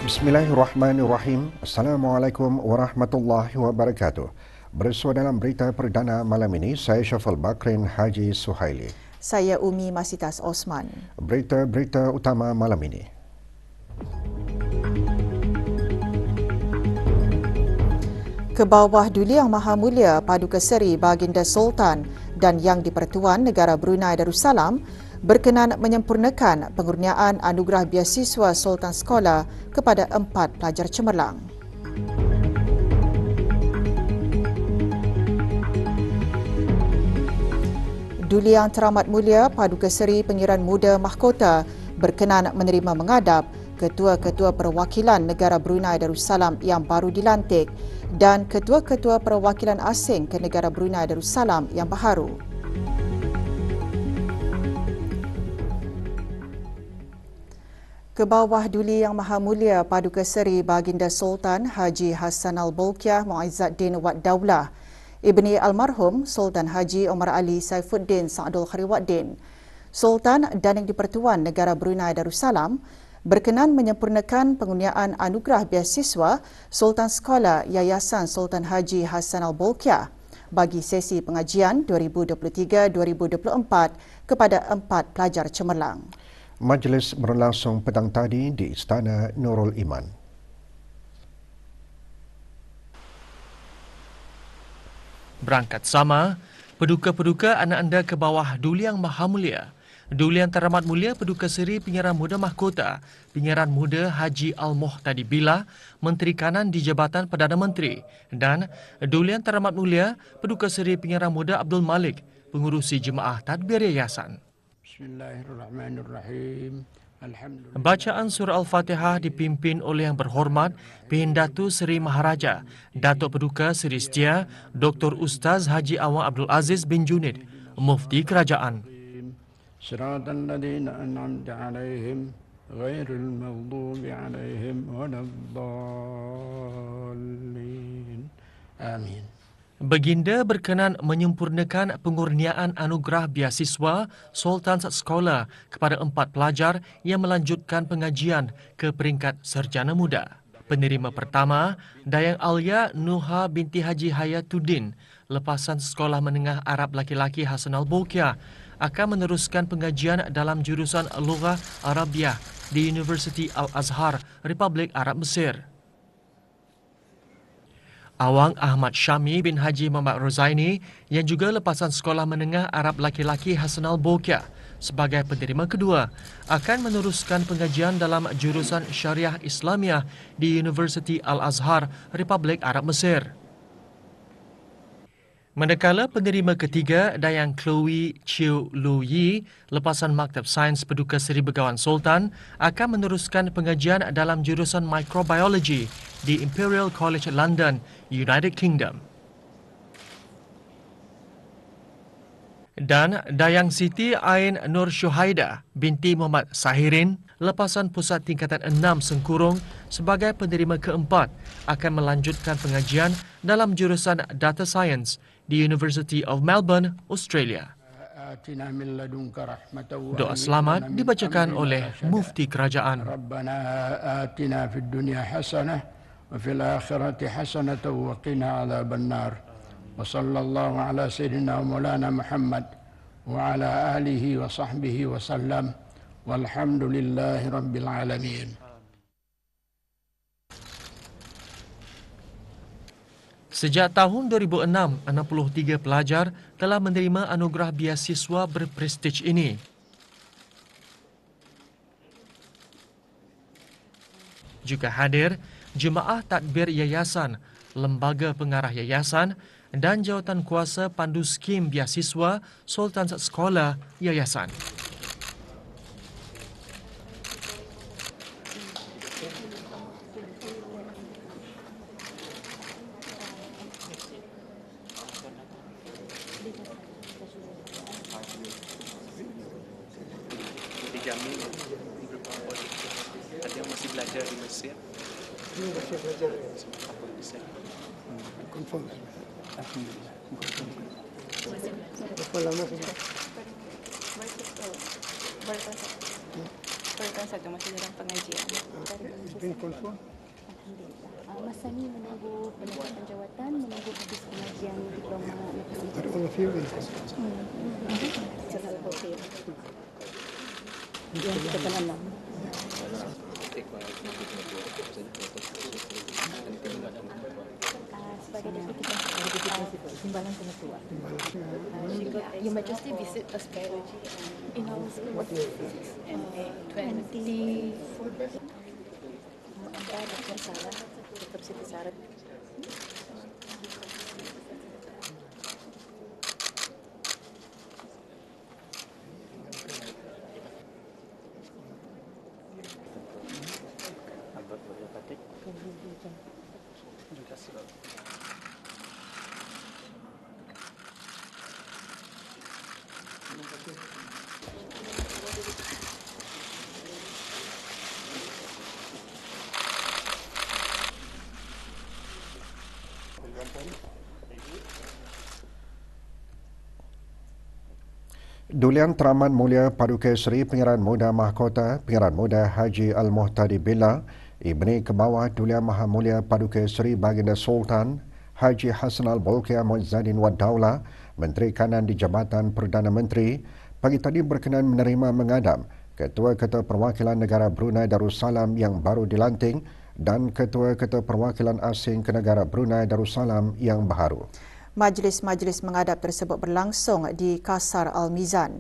Bismillahirrahmanirrahim. Assalamualaikum warahmatullahi wabarakatuh. Bersua dalam berita perdana malam ini, saya Syafal Bakrin Haji Suhaili. Saya Umi Masitas Osman. Berita-berita utama malam ini. Kebawah Duli Yang Maha Mulia Paduka Seri Baginda Sultan dan Yang di-Pertuan Negara Brunei Darussalam berkenan menyempurnakan pengurniaan anugerah beasiswa Sultan Sekolah kepada 4 pelajar cemerlang. Duli Yang Teramat Mulia Paduka Seri Pengiran Muda Mahkota berkenan menerima mengadap Ketua-Ketua Perwakilan Negara Brunei Darussalam yang baru dilantik dan Ketua-Ketua Perwakilan Asing ke Negara Brunei Darussalam yang baharu. Kebawah Duli Yang Maha Mulia Paduka Seri Baginda Sultan Haji Hassan Al-Bolkiah Mu'izzaddin Wad Daulah Ibni Almarhum Sultan Haji Omar Ali Saifuddin Sa'dul Khariwaddin, Sultan dan Yang di-Pertuan Negara Brunei Darussalam berkenan menyempurnakan pengurniaan anugerah beasiswa Sultan Sekolah Yayasan Sultan Haji Hassan Al-Bolkiah bagi sesi pengajian 2023-2024 kepada 4 pelajar cemerlang. Majlis berlangsung petang tadi di Istana Nurul Iman. Berangkat sama, peduka-peduka anak anda ke bawah Duli Yang Maha Mulia, Duli Yang Teramat Mulia Paduka Seri Pengiran Muda Mahkota, Pengiran Muda Haji Al-Muhtadi Billah, Menteri Kanan di Jabatan Perdana Menteri, dan Duli Yang Teramat Mulia Paduka Seri Pengiran Muda Abdul Malik, Pengurusi Jemaah Tadbir Yayasan. Bismillahirrahmanirrahim. Bacaan surah Al-Fatihah dipimpin oleh Yang Berhormat Pendatu Seri Maharaja Datuk Paduka Seri Setia Dr. Ustaz Haji Awang Abdul Aziz bin Junid, Mufti Kerajaan. Siratal ladzina an'amta 'alaihim ghairil maghdubi 'alaihim waladdallin. Amin. Baginda berkenan menyempurnakan pengurniaan anugerah beasiswa Sultan Sekolah kepada 4 pelajar yang melanjutkan pengajian ke peringkat sarjana muda. Penerima pertama, Dayang Alia Nuha binti Haji Hayatuddin, lepasan Sekolah Menengah Arab Laki-Laki Hassan Al-Bolkiah, akan meneruskan pengajian dalam jurusan Lughah Arabiah di Universiti Al-Azhar, Republik Arab Mesir. Awang Ahmad Syami bin Haji Muhammad Rozaini yang juga lepasan Sekolah Menengah Arab Laki-Laki Hassan Al-Bolkiah sebagai penerima kedua akan meneruskan pengajian dalam jurusan Syariah Islamiah di Universiti Al-Azhar, Republik Arab Mesir. Manakala penerima ketiga, Dayang Chloe Chiu Lu Yi, lepasan Maktab Sains Paduka Seri Begawan Sultan, akan meneruskan pengajian dalam jurusan Microbiology di Imperial College London, United Kingdom. Dan Dayang Siti Ain Nur Syuhaida binti Muhammad Sahirin, lepasan Pusat Tingkatan 6 Sengkurung sebagai penerima keempat, akan melanjutkan pengajian dalam jurusan Data Science di University of Melbourne, Australia. Doa selamat dibacakan oleh Mufti Kerajaan. Rabbana atina fid dunya hasanah wa fil akhirati hasanah wa qina adzabannar. Wa sallallahu ala sayyidina Maulana Muhammad wa ala alihi wa sahbihi wa sallam. Walhamdulillahi rabbil alamin. Sejak tahun 2006, 63 pelajar telah menerima anugerah beasiswa berprestij ini. Juga hadir Jemaah Tadbir Yayasan, Lembaga Pengarah Yayasan dan Jawatan Kuasa Pandu Skim Beasiswa Sultan Sekolah Yayasan. Dijamin beberapa orang ada yang masih belajar di Mesir. Ini masih belajar. Apa bisa? Confirm. Alhamdulillah. Berapa lama sudah? Baru tahun satu masih dalam pengajian. Been confirm. Masa ni menunggu penetapan jawatan, menunggu habis pengajian diploma. Are all of you in? Jalan Bukit. Yang kita tanam. Sebagai deputi timbalan ketua. Your Majesty visit us in our school. What year? 24. Anda Dr. Sarah, Dr. Siti Sarah. Dulian Teraman Mulia Paduka Seri Pengiran Muda Mahkota Pengiran Muda Haji Al-Muhtadi Billah Ibni Kebawah Dulian Maha Mulia Paduka Seri Baginda Sultan Haji Hassan Al-Bolkiah Muizzadin Wad Daulah Menteri Kanan di Jabatan Perdana Menteri pagi tadi berkenan menerima mengadap Ketua-Ketua Perwakilan Negara Brunei Darussalam yang baru dilantik dan Ketua-Ketua Perwakilan Asing ke Negara Brunei Darussalam yang baharu. Majlis-majlis mengadap tersebut berlangsung di Kasar Al-Mizan.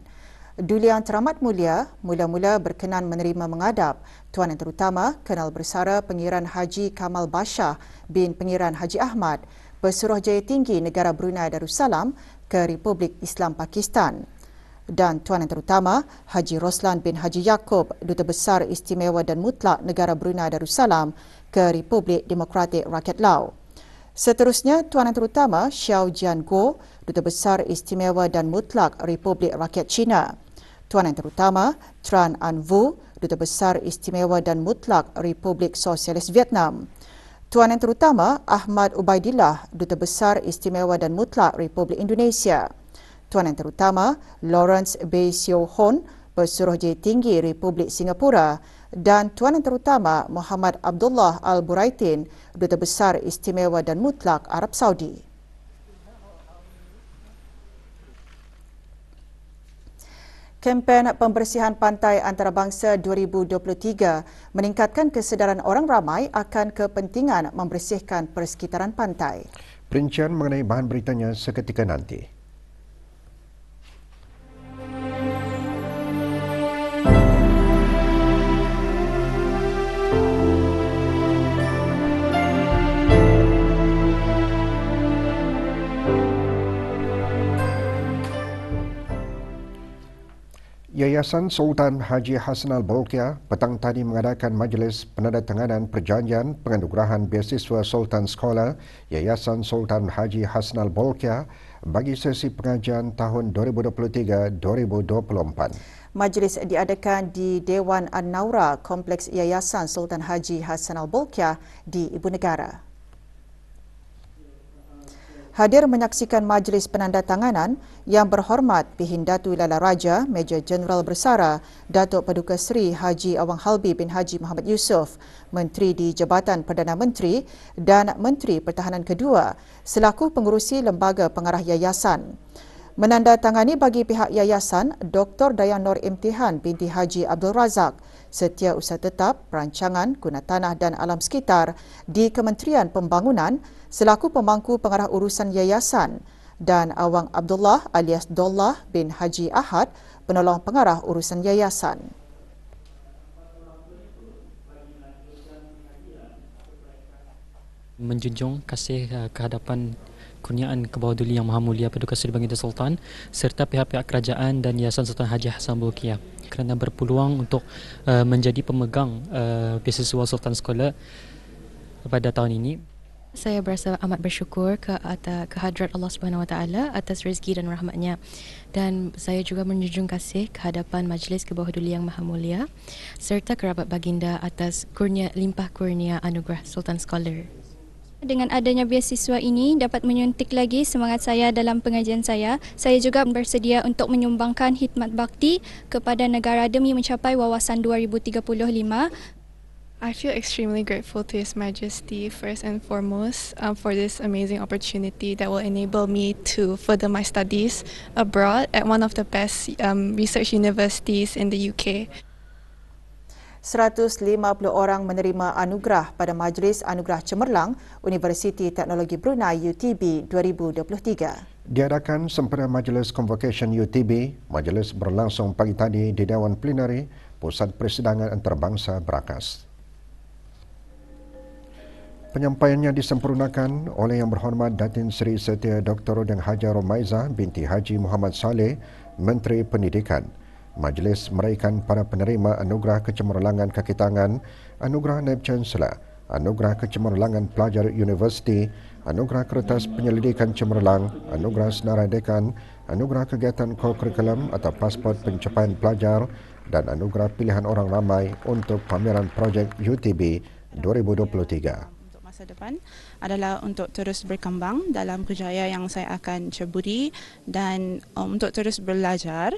Dulian Teramat Mulia mula-mula berkenan menerima mengadap Tuan Yang Terutama Kenal Bersara Pengiran Haji Kamal Bashar bin Pengiran Haji Ahmad, Pesuruhjaya Tinggi Negara Brunei Darussalam ke Republik Islam Pakistan. Dan Tuan Yang Terutama Haji Roslan bin Haji Yaakob, Duta Besar Istimewa dan Mutlak Negara Brunei Darussalam ke Republik Demokratik Rakyat Lao. Seterusnya, Tuan Yang Terutama Xiao Jian Guo, Duta Besar Istimewa dan Mutlak Republik Rakyat China. Tuan Yang Terutama Tran An Vu, Duta Besar Istimewa dan Mutlak Republik Sosialis Vietnam. Tuan Yang Terutama Ahmad Ubaidillah, Duta Besar Istimewa dan Mutlak Republik Indonesia. Tuan Yang Terutama Lawrence Bay Seo Hon, Pesuruhjaya Tinggi Republik Singapura, dan Tuan Yang Terutama Muhammad Abdullah Al-Buraitin, Duta Besar Istimewa dan Mutlak Arab Saudi. Kempen pembersihan pantai antarabangsa 2023 meningkatkan kesedaran orang ramai akan kepentingan membersihkan persekitaran pantai. Perincian mengenai bahan beritanya seketika nanti. Yayasan Sultan Haji Hassan Al-Bolkiah petang tadi mengadakan majlis penandatanganan perjanjian penganugerahan beasiswa Sultan Scholar Yayasan Sultan Haji Hassan Al-Bolkiah bagi sesi pengajian tahun 2023-2024. Majlis diadakan di Dewan An-Naura, Kompleks Yayasan Sultan Haji Hassan Al-Bolkiah di Ibu Negara. Hadir menyaksikan majlis penandatanganan yang berhormat Pihin Datu Lala Raja, Major Jeneral Bersara, Datuk Paduka Seri Haji Awang Halbi bin Haji Muhammad Yusof, Menteri di Jabatan Perdana Menteri dan Menteri Pertahanan kedua selaku pengurusi Lembaga Pengarah Yayasan. Menandatangani bagi pihak yayasan Dr. Dayan Nur Imtihan binti Haji Abdul Razak, Setiausaha Tetap Perancangan Guna Tanah dan Alam Sekitar di Kementerian Pembangunan selaku pemangku pengarah urusan yayasan, dan Awang Abdullah alias Dollah bin Haji Ahad, penolong pengarah urusan yayasan. Menjunjung kasih kehadapan kurniaan ke bawah Duli Yang Maha Mulia Paduka Seri Baginda Sultan serta pihak-pihak kerajaan dan Yayasan Sultan Haji Hassan Al-Bolkiah kerana berpeluang untuk menjadi pemegang beasiswa Sultan Scholar pada tahun ini. Saya berasa amat bersyukur ke hadrat Allah Subhanahu Wa Taala atas rezeki dan rahmatnya, dan saya juga menjunjung kasih kehadapan Majlis Kebahdulian Yang Maha Mulia serta kerabat baginda atas limpah kurnia anugerah Sultan Scholar. Dengan adanya beasiswa ini dapat menyuntik lagi semangat saya dalam pengajian saya. Saya juga bersedia untuk menyumbangkan khidmat bakti kepada negara demi mencapai wawasan 2035. I feel extremely grateful to His Majesty first and foremost for this amazing opportunity that will enable me to further my studies abroad at one of the best research universities in the UK. 150 orang menerima anugerah pada Majlis Anugerah Cemerlang Universiti Teknologi Brunei UTB 2023. Diadakan sempena Majlis Convocation UTB, majlis berlangsung pagi tadi di Dewan Plenari Pusat Persidangan Antarabangsa Berakas. Penyampaiannya disempurnakan oleh Yang Berhormat Datin Seri Setia Dr. Rodeng Haja Romaizah binti Haji Muhammad Saleh, Menteri Pendidikan. Majlis meraihkan para penerima Anugerah Kecemerlangan Kaki Tangan, Anugerah Naib Chancellor, Anugerah Kecemerlangan Pelajar Universiti, Anugerah Kertas Penyelidikan Cemerlang, Anugerah Senarai Dekan, Anugerah Kegiatan Kokurikulum atau Pasport Pencapaian Pelajar dan Anugerah Pilihan Orang Ramai untuk pameran projek UTB 2023. Masa depan adalah untuk terus berkembang dalam kerjaya yang saya akan ceburi dan untuk terus belajar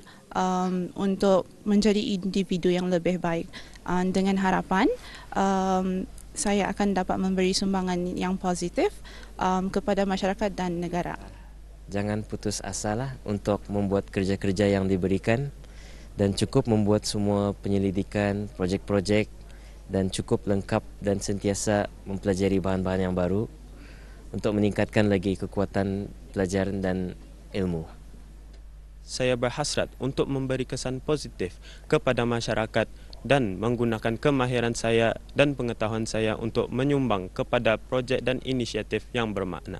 untuk menjadi individu yang lebih baik dengan harapan saya akan dapat memberi sumbangan yang positif kepada masyarakat dan negara. Jangan putus asalah untuk membuat kerja-kerja yang diberikan dan cukup membuat semua penyelidikan, projek-projek dan cukup lengkap dan sentiasa mempelajari bahan-bahan yang baru untuk meningkatkan lagi kekuatan pelajaran dan ilmu. Saya berhasrat untuk memberi kesan positif kepada masyarakat dan menggunakan kemahiran saya dan pengetahuan saya untuk menyumbang kepada projek dan inisiatif yang bermakna.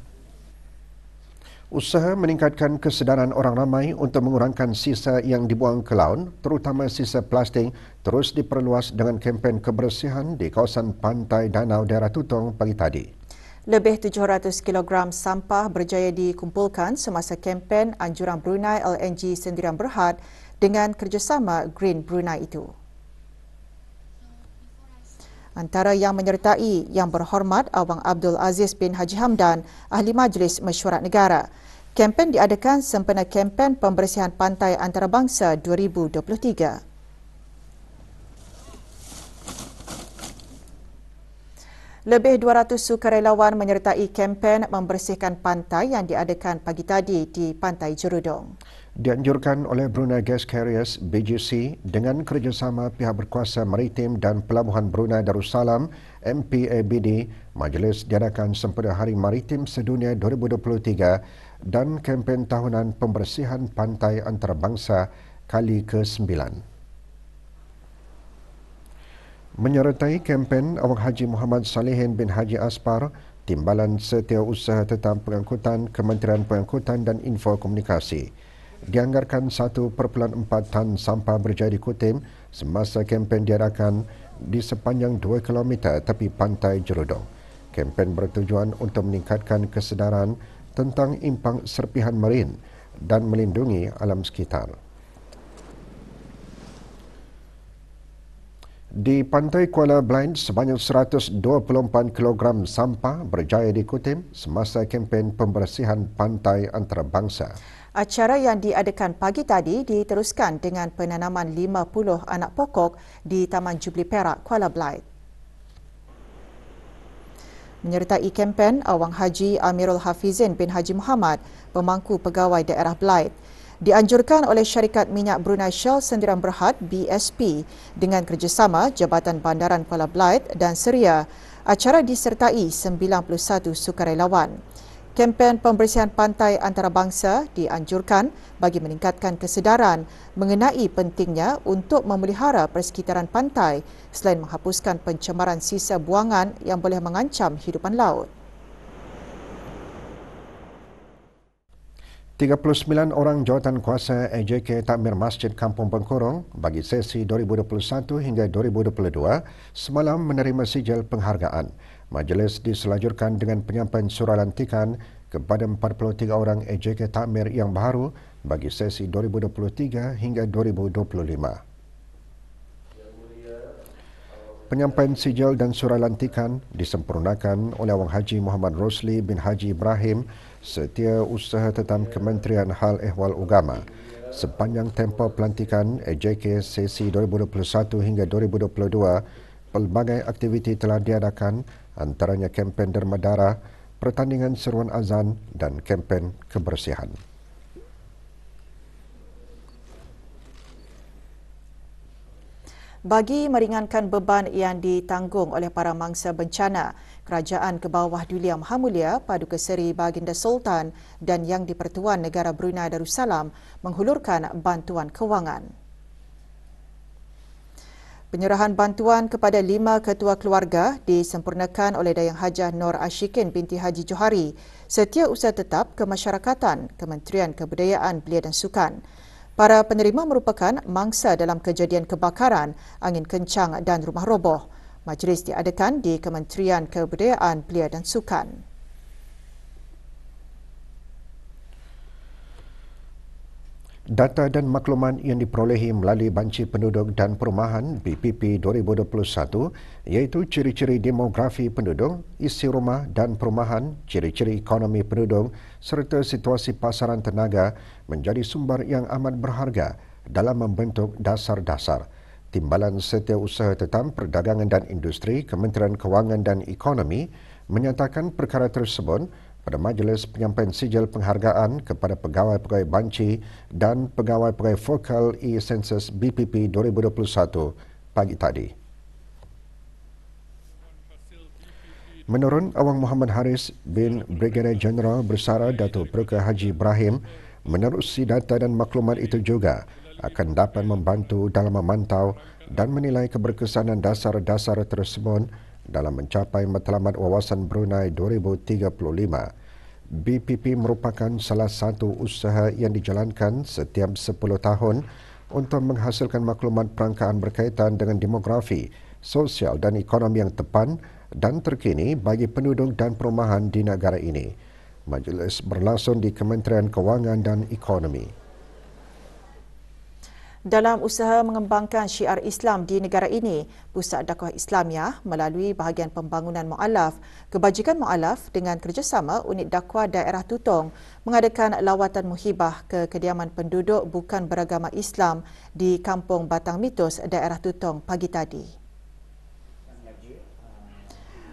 Usaha meningkatkan kesedaran orang ramai untuk mengurangkan sisa yang dibuang ke laut, terutama sisa plastik, terus diperluas dengan kempen kebersihan di kawasan pantai Danau Daerah Tutong pagi tadi. Lebih 700 kg sampah berjaya dikumpulkan semasa kempen Anjuran Brunei LNG Sendirian Berhad dengan kerjasama Green Brunei itu. Antara yang menyertai Yang Berhormat Awang Abdul Aziz bin Haji Hamdan, Ahli Majlis Mesyuarat Negara. Kempen diadakan sempena kempen pembersihan pantai antarabangsa 2023. Lebih 200 sukarelawan menyertai kempen membersihkan pantai yang diadakan pagi tadi di Pantai Jerudong. Dianjurkan oleh Brunei Gas Carriers BGC dengan kerjasama pihak berkuasa maritim dan pelabuhan Brunei Darussalam MPABD, majlis diadakan sempena Hari Maritim Sedunia 2023 dan kempen tahunan pembersihan pantai antarabangsa kali ke-9. Menyertai kempen Awang Haji Muhammad Salihin bin Haji Aspar, Timbalan Setiausaha Tetap Pengangkutan Kementerian Pengangkutan dan Info Komunikasi. Dianggarkan 1.4 tan sampah berjaya dikutim semasa kempen diadakan di sepanjang 2 km tepi pantai Jerudong. Kempen bertujuan untuk meningkatkan kesedaran tentang impang serpihan marin dan melindungi alam sekitar. Di Pantai Kuala Blind, sebanyak 124 kg sampah berjaya dikutim semasa kempen pembersihan pantai antarabangsa. Acara yang diadakan pagi tadi diteruskan dengan penanaman 50 anak pokok di Taman Jubli Perak, Kuala Blight. Menyertai kempen Awang Haji Amirul Hafizin bin Haji Muhammad, pemangku pegawai daerah Blight, dianjurkan oleh Syarikat Minyak Brunei Shell Sendirian Berhad BSP dengan kerjasama Jabatan Bandaran Kuala Blight dan Seria. Acara disertai 91 sukarelawan. Kempen pembersihan pantai antarabangsa dianjurkan bagi meningkatkan kesedaran mengenai pentingnya untuk memelihara persekitaran pantai selain menghapuskan pencemaran sisa buangan yang boleh mengancam hidupan laut. 39 orang jawatan kuasa AJK Takmir Masjid Kampung Bengkorong bagi sesi 2021 hingga 2022 semalam menerima sijil penghargaan. Majlis diselajurkan dengan penyampaian surah lantikan kepada 43 orang AJK Takmir yang baru bagi sesi 2023 hingga 2025. Penyampaian sijil dan surah lantikan disempurnakan oleh Awang Haji Muhammad Rosli bin Haji Ibrahim, Setiausaha Tetap Kementerian Hal Ehwal Agama. Sepanjang tempoh pelantikan AJK sesi 2021 hingga 2022, pelbagai aktiviti telah diadakan, antaranya kempen derma darah, pertandingan seruan azan dan kempen kebersihan. Bagi meringankan beban yang ditanggung oleh para mangsa bencana, Kerajaan Kebawah Dulia Maha Mulia Paduka Seri Baginda Sultan dan Yang di-Pertuan Negara Brunei Darussalam menghulurkan bantuan kewangan. Penyerahan bantuan kepada 5 ketua keluarga disempurnakan oleh Dayang Hajah Nur Ashikin binti Haji Johari, Setiausaha Tetap Kemasyarakatan, Kementerian Kebudayaan Belia dan Sukan. Para penerima merupakan mangsa dalam kejadian kebakaran, angin kencang dan rumah roboh. Majlis diadakan di Kementerian Kebudayaan Belia dan Sukan. Data dan maklumat yang diperolehi melalui Banci Penduduk dan Perumahan BPP 2021 iaitu ciri-ciri demografi penduduk, isi rumah dan perumahan, ciri-ciri ekonomi penduduk serta situasi pasaran tenaga menjadi sumber yang amat berharga dalam membentuk dasar-dasar. Timbalan Setiausaha Tetap Perdagangan dan Industri Kementerian Kewangan dan Ekonomi menyatakan perkara tersebut pada majlis penyampaian sijil penghargaan kepada pegawai-pegawai banci dan pegawai-pegawai Focal E-Census BPP 2021 pagi tadi. Menurut Awang Muhammad Haris bin Brigadier Jeneral Bersara Datuk Perka Haji Ibrahim, menerusi data dan maklumat itu juga akan dapat membantu dalam memantau dan menilai keberkesanan dasar-dasar tersebut dalam mencapai matlamat wawasan Brunei 2035. BPP merupakan salah satu usaha yang dijalankan setiap 10 tahun untuk menghasilkan maklumat perangkaan berkaitan dengan demografi, sosial dan ekonomi yang tepat dan terkini bagi penduduk dan perumahan di negara ini. Majlis berlangsung di Kementerian Kewangan dan Ekonomi. Dalam usaha mengembangkan syiar Islam di negara ini, Pusat Dakwah Islamiah melalui bahagian pembangunan mu'alaf, kebajikan mu'alaf dengan kerjasama Unit Dakwah Daerah Tutong mengadakan lawatan muhibah ke kediaman penduduk bukan beragama Islam di Kampung Batang Mitos, Daerah Tutong pagi tadi.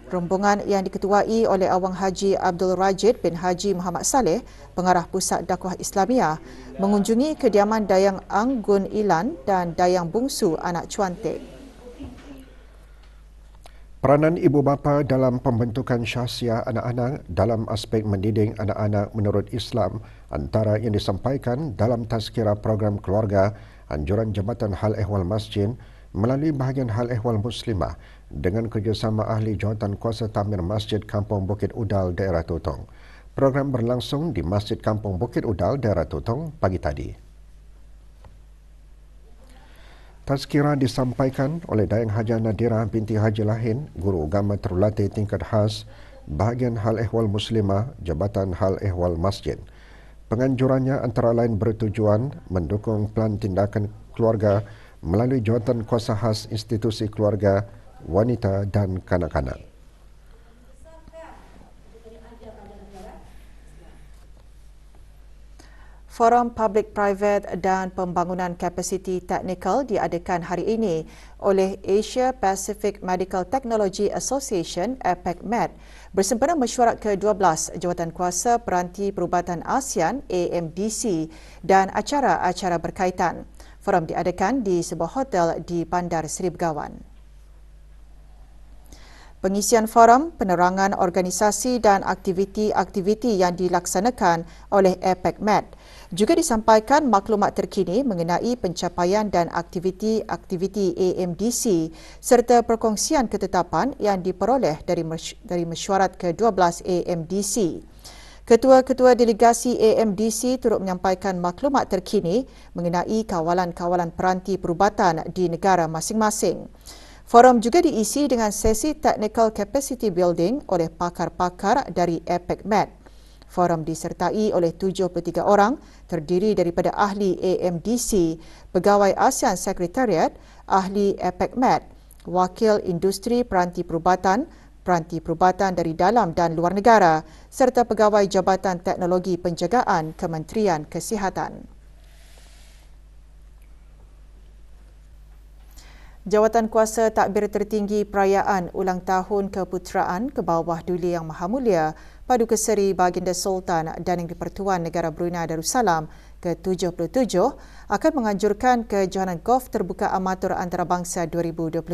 Rombongan yang diketuai oleh Awang Haji Abdul Rajid bin Haji Muhammad Saleh, Pengarah Pusat Dakwah Islamiah, mengunjungi kediaman Dayang Anggun Ilan dan Dayang Bungsu Anak Cuantik. Peranan ibu bapa dalam pembentukan syahsiah anak-anak dalam aspek mendidik anak-anak menurut Islam antara yang disampaikan dalam tazkirah program keluarga anjuran Jabatan Hal Ehwal Masjid melalui bahagian Hal Ehwal Muslimah dengan kerjasama ahli jawatan kuasa takmir Masjid Kampung Bukit Udal, Daerah Tutong. Program berlangsung di Masjid Kampung Bukit Udal, Daerah Tutong pagi tadi. Tazkirah disampaikan oleh Dayang Hajah Nadira binti Haji Lahin, Guru Agama Terlatih Tingkat Khas, bahagian Hal Ehwal Muslimah, Jabatan Hal Ehwal Masjid. Penganjurannya antara lain bertujuan mendukung pelan tindakan keluarga melalui jawatan kuasa khas institusi keluarga, wanita dan kanak-kanak. Forum Public Private dan Pembangunan Kapasiti Teknikal diadakan hari ini oleh Asia Pacific Medical Technology Association (APEC-MED) bersempena mesyuarat ke-12 Jawatan Kuasa Peranti Perubatan ASEAN (AMDC) dan acara-acara berkaitan. Forum diadakan di sebuah hotel di Bandar Seri Begawan. Pengisian forum, penerangan organisasi dan aktiviti-aktiviti yang dilaksanakan oleh APEC-MED juga disampaikan maklumat terkini mengenai pencapaian dan aktiviti-aktiviti AMDC serta perkongsian ketetapan yang diperoleh dari mesyuarat ke-12 AMDC. Ketua-ketua delegasi AMDC turut menyampaikan maklumat terkini mengenai kawalan-kawalan peranti perubatan di negara masing-masing. Forum juga diisi dengan sesi Technical Capacity Building oleh pakar-pakar dari APEC-MED. Forum disertai oleh 73 orang terdiri daripada ahli AMDC, pegawai ASEAN Secretariat, ahli APEC-MED, wakil industri peranti perubatan dari dalam dan luar negara serta pegawai Jabatan Teknologi Penjagaan Kementerian Kesihatan. Jawatan Kuasa Takbir Tertinggi Perayaan Ulang Tahun Keputeraan ke bawah Duli Yang Maha Mulia Paduka Seri Baginda Sultan dan Yang di-Pertuan Negara Brunei Darussalam ke-77 akan menganjurkan kejohanan golf terbuka amatur antarabangsa 2023.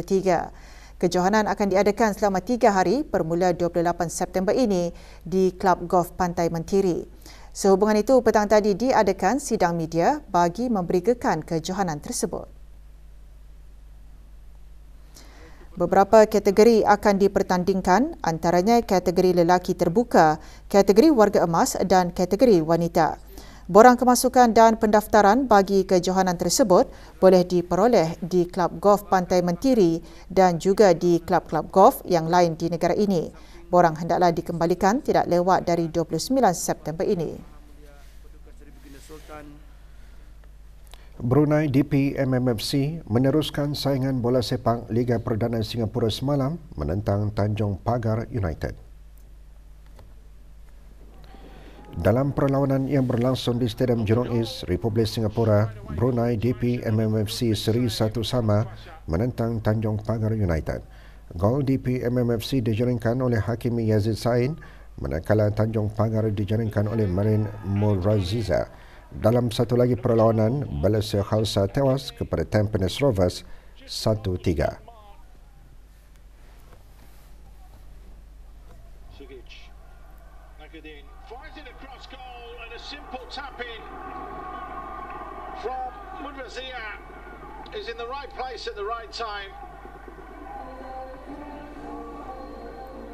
Kejohanan akan diadakan selama 3 hari bermula 28 September ini di Klub Golf Pantai Mentiri. Sehubungan itu, petang tadi diadakan sidang media bagi memberikan kejohanan tersebut. Beberapa kategori akan dipertandingkan, antaranya kategori lelaki terbuka, kategori warga emas dan kategori wanita. Borang kemasukan dan pendaftaran bagi kejohanan tersebut boleh diperoleh di Klub Golf Pantai Mentiri dan juga di klub-klub golf yang lain di negara ini. Borang hendaklah dikembalikan tidak lewat dari 29 September ini. Brunei DP MMFC meneruskan saingan bola sepak Liga Perdana Singapura semalam menentang Tanjung Pagar United. Dalam perlawanan yang berlangsung di Stadium Jurong East, Republik Singapura, Brunei DP MMFC seri 1 sama menentang Tanjung Pagar United. Gol DP MMFC dijaringkan oleh Hakimi Yazid Sain, manakala Tanjung Pagar dijaringkan oleh Marin Muraziza. Dalam satu lagi perlawanan, Malaysia Khalsa tewas kepada Tampines Rovers 1-3. Is in the right place at the right time.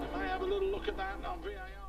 They may have a little look at that on VAR.